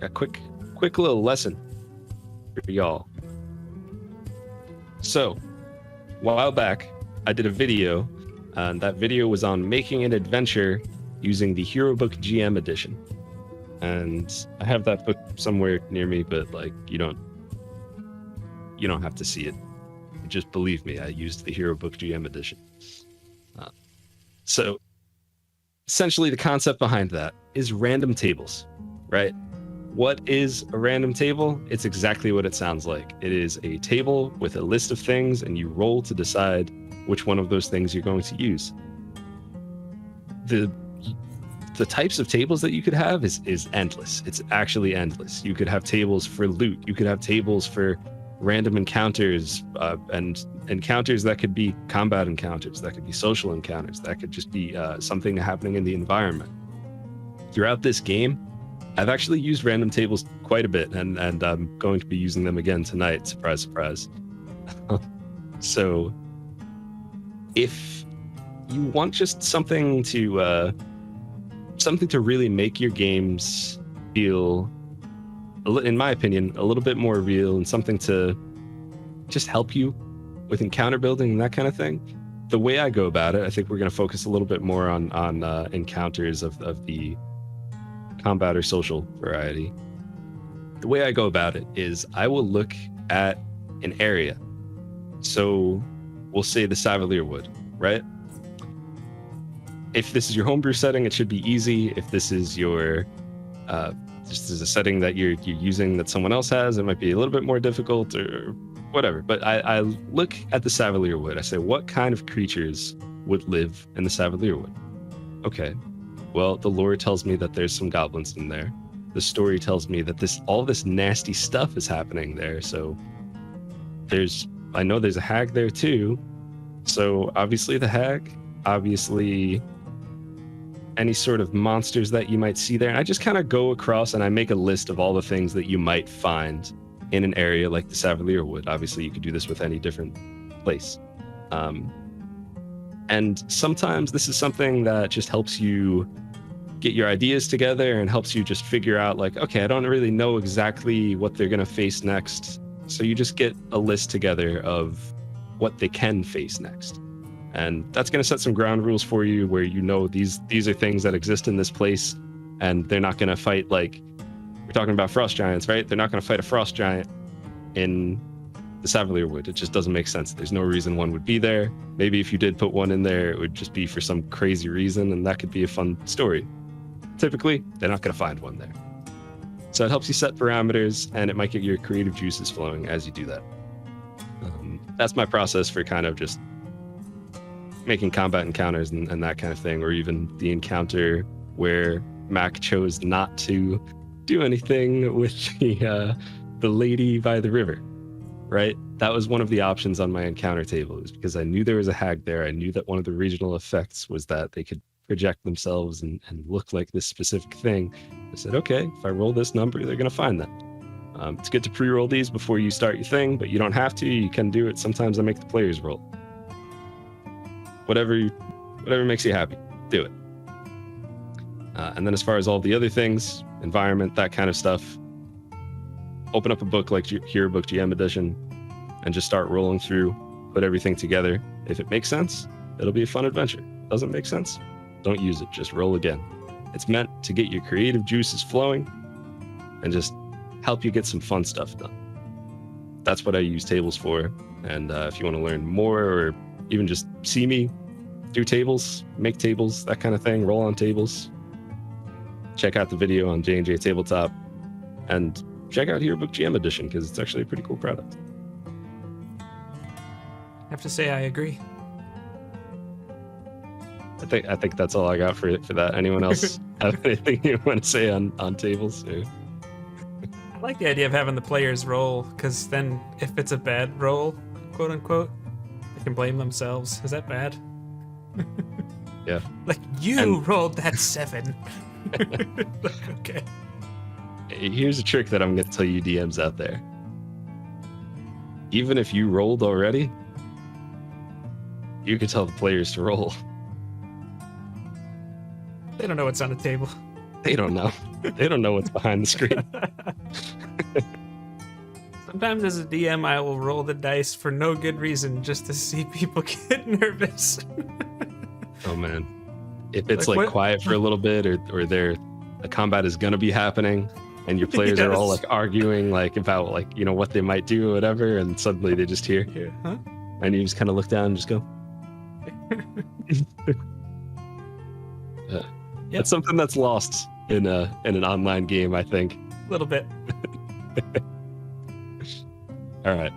a quick little lesson for y'all. So, a while back, I did a video, and that video was on making an adventure using the Hero Book GM edition. And I have that book somewhere near me, but like you don't have to see it. Just believe me, I used the Hero Book GM edition. So essentially the concept behind that is random tables, right? What is a random table? It's exactly what it sounds like. It is a table with a list of things, and you roll to decide which one of those things you're going to use. The types of tables that you could have is endless. It's actually endless. You could have tables for loot. You could have tables for random encounters, and encounters that could be combat encounters, that could be social encounters, that could just be something happening in the environment. Throughout this game, I've actually used random tables quite a bit, and I'm going to be using them again tonight. Surprise, surprise. So if you want just something to really make your games feel, in my opinion, a little bit more real, and something to just help you with encounter building and that kind of thing, the way I go about it, I think we're going to focus a little bit more on encounters of the combat or social variety. The way I go about it is I will look at an area. So we'll say the Savalier Wood, right? If this is your homebrew setting, it should be easy. If this is your this is a setting that you're using that someone else has, it might be a little bit more difficult or whatever. But I look at the Savalier Wood. I say, what kind of creatures would live in the Savalier Wood? Okay, well, the lore tells me that there's some goblins in there. The story tells me that all this nasty stuff is happening there. So I know there's a hag there too. So obviously the hag, obviously any sort of monsters that you might see there. And I just kind of go across and I make a list of all the things that you might find in an area like the Savalier Wood. Obviously you could do this with any different place. And sometimes this is something that just helps you get your ideas together and helps you just figure out like, okay, I don't really know exactly what they're going to face next. So you just get a list together of what they can face next. And that's going to set some ground rules for you where you know these are things that exist in this place, and they're not going to fight, like, we're talking about frost giants, right? They're not going to fight a frost giant in the Savalier Wood. It just doesn't make sense. There's no reason one would be there. Maybe if you did put one in there, it would just be for some crazy reason, and that could be a fun story. Typically, they're not going to find one there. So it helps you set parameters, and it might get your creative juices flowing as you do that. That's my process for kind of just making combat encounters and that kind of thing, or even the encounter where Mac chose not to do anything with the lady by the river, right? That was one of the options on my encounter table. It was because I knew there was a hag there. I knew that one of the regional effects was that they could project themselves and look like this specific thing. I said, okay, if I roll this number, they're going to find that. It's good to pre-roll these before you start your thing, but you don't have to. You can do it. Sometimes I make the players roll. Whatever makes you happy, do it. And then as far as all the other things, environment, that kind of stuff, open up a book like Hero Book GM Edition and just start rolling through, put everything together. If it makes sense, it'll be a fun adventure. Doesn't make sense? Don't use it, just roll again. It's meant to get your creative juices flowing and just help you get some fun stuff done. That's what I use tables for. And if you want to learn more or even just see me do tables, make tables, that kind of thing, roll on tables, check out the video on jnjtabletop and check out Hero Book GM Edition because it's actually a pretty cool product. I have to say I agree. I think that's all I got for that. Anyone else have anything you want to say on tables? Or? I like the idea of having the players roll, because then if it's a bad roll, quote unquote, they can blame themselves. Is that bad? Yeah. Like, you rolled that 7. Okay. Here's a trick that I'm going to tell you DMs out there. Even if you rolled already, you could tell the players to roll. They don't know what's on the table. They don't know. They don't know what's behind the screen. Sometimes as a DM, I will roll the dice for no good reason just to see people get nervous. Oh man. If it's Like, like what- quiet for a little bit or a combat is gonna be happening and your players are all Yes. like arguing like about like, you know, what they might do or whatever, and suddenly they just hear Yeah, huh? and you just kind of look down and just go. Yep. That's something that's lost in an online game, I think. A little bit. All right.